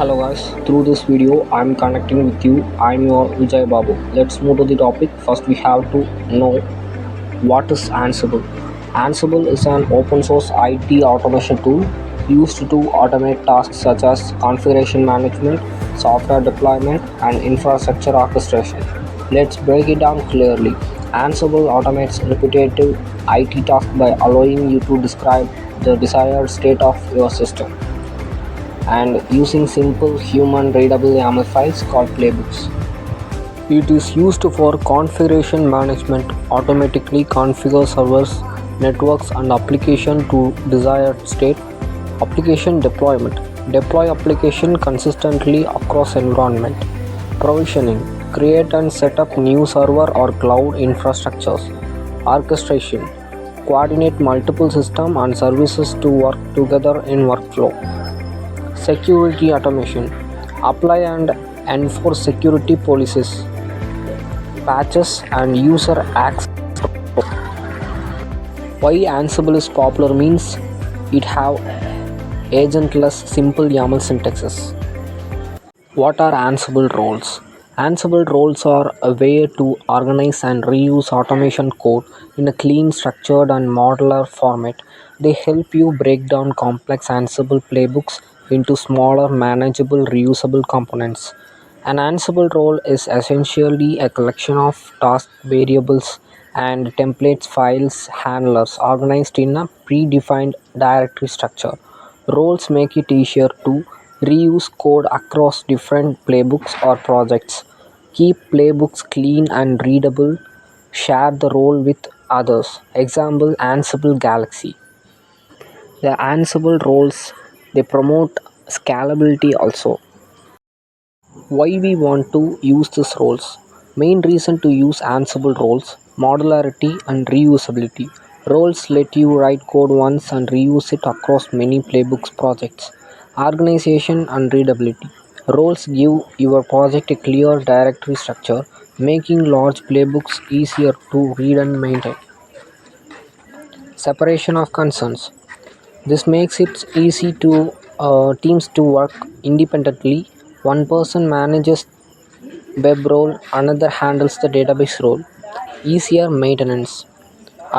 Hello guys, through this video I'm connecting with you. I'm your Vijay Babu. Let's move to the topic. First we have to know what is Ansible. Ansible is an open source IT automation tool used to automate tasks such as configuration management, software deployment, and infrastructure orchestration. Let's break it down clearly. Ansible automates repetitive IT tasks by allowing you to describe the desired state of your system and using simple human readable YAML files called playbooks. It is used for configuration management, automatically configure servers, networks and application to desired state. Application deployment. Deploy application consistently across environment. Provisioning. Create and set up new server or cloud infrastructures. Orchestration. Coordinate multiple systems and services to work together in workflow. Security automation. Apply and enforce security policies, patches and user access. Why Ansible is popular means it have agentless simple YAML syntaxes. What are Ansible roles? Ansible roles are a way to organize and reuse automation code in a clean, structured, and modular format. They help you break down complex Ansible playbooks into smaller, manageable, reusable components. An Ansible role is essentially a collection of task variables and templates, files, handlers organized in a predefined directory structure. Roles make it easier to reuse code across different playbooks or projects, keep playbooks clean and readable, share the role with others. Example Ansible Galaxy. The Ansible roles they promote scalability also. Why we want to use these roles? Main reason to use Ansible roles: modularity and reusability. Roles let you write code once and reuse it across many playbooks projects. Organization and readability. Roles give your project a clear directory structure, making large playbooks easier to read and maintain. Separation of concerns. This makes it easy to teams to work independently. One person manages web role, another handles the database role. Easier maintenance.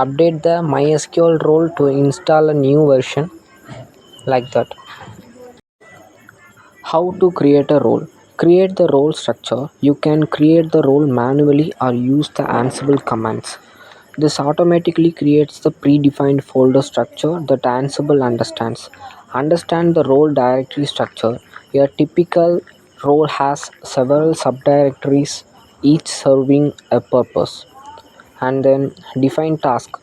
Update the MySQL role to install a new version, like that. How to create a role? Create the role structure. You can create the role manually or use the Ansible commands. This automatically creates the predefined folder structure that Ansible understands. Understand the role directory structure. A typical role has several subdirectories, each serving a purpose. And then define task.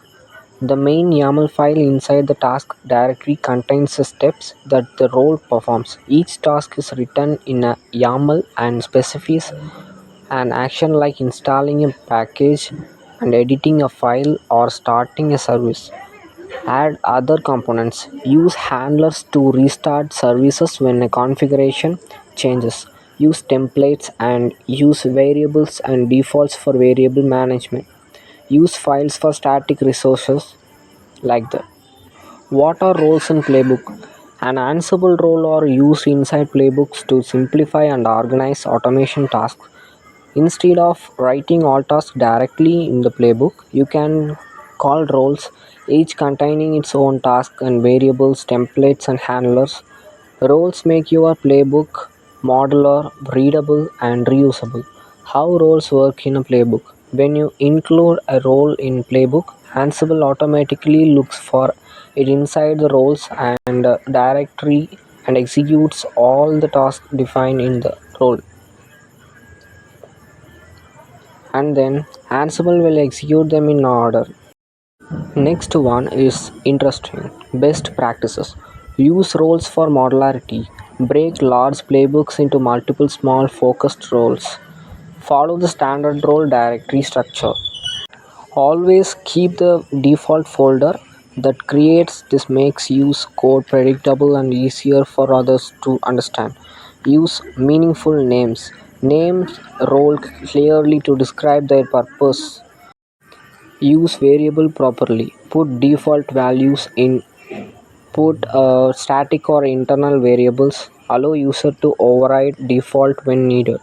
The main YAML file inside the task directory contains the steps that the role performs. Each task is written in a YAML and specifies an action like installing a package and editing a file or starting a service. Add other components. Use handlers to restart services when a configuration changes. Use templates and use variables and defaults for variable management. Use files for static resources, like that. What are roles in playbook? An Ansible role are used inside playbooks to simplify and organize automation tasks. Instead of writing all tasks directly in the playbook, you can call roles, each containing its own task and variables, templates, and handlers. Roles make your playbook modular, readable, and reusable. How roles work in a playbook? When you include a role in playbook, Ansible automatically looks for it inside the roles and directory and executes all the tasks defined in the role. And then Ansible will execute them in order. Next one is interesting. Best practices. Use roles for modularity. Break large playbooks into multiple small focused roles. Follow the standard role directory structure. Always keep the default folder that creates. This makes use code predictable and easier for others to understand. Use meaningful names. Names role clearly to describe their purpose. Use variable properly. Put default values in. Put static or internal variables. Allow user to override default when needed.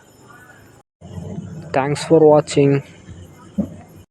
Thanks for watching.